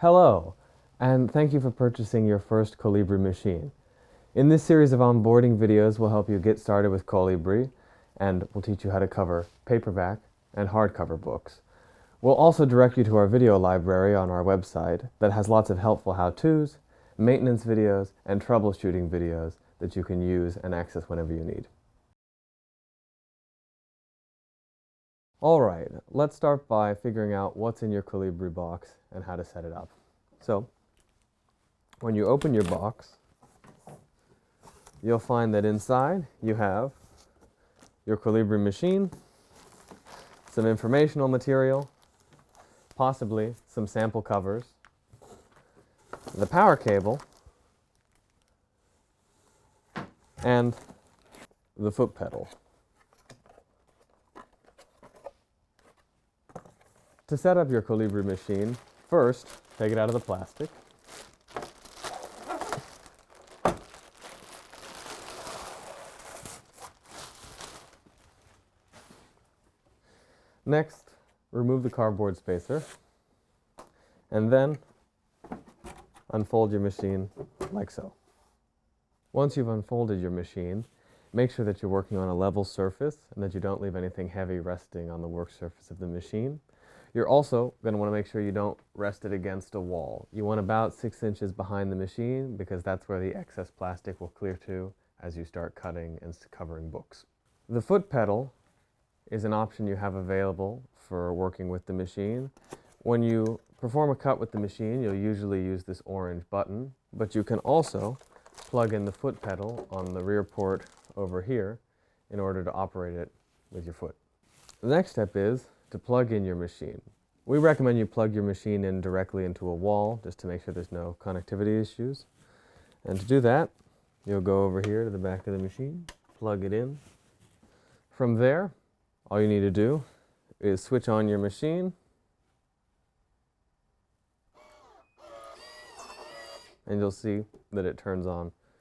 Hello, and thank you for purchasing your first Cabri machine. In this series of onboarding videos, we'll help you get started with Cabri, and we'll teach you how to cover paperback and hardcover books. We'll also direct you to our video library on our website that has lots of helpful how-tos, maintenance videos, and troubleshooting videos that you can use and access whenever you need. Alright, let's start by figuring out what's in your Cabri box and how to set it up. So, when you open your box, you'll find that inside you have your Cabri machine, some informational material, possibly some sample covers, the power cable, and the foot pedal. To set up your Cabri machine, first take it out of the plastic. Next, remove the cardboard spacer, and then unfold your machine like so. Once you've unfolded your machine, make sure that you're working on a level surface and that you don't leave anything heavy resting on the work surface of the machine. You're also going to want to make sure you don't rest it against a wall. You want about 6 inches behind the machine because that's where the excess plastic will clear to as you start cutting and covering books. The foot pedal is an option you have available for working with the machine. When you perform a cut with the machine, you'll usually use this orange button, but you can also plug in the foot pedal on the rear port over here in order to operate it with your foot. The next step is to plug in your machine. We recommend you plug your machine in directly into a wall just to make sure there's no connectivity issues. And to do that, you'll go over here to the back of the machine, plug it in. From there, all you need to do is switch on your machine, and you'll see that it turns on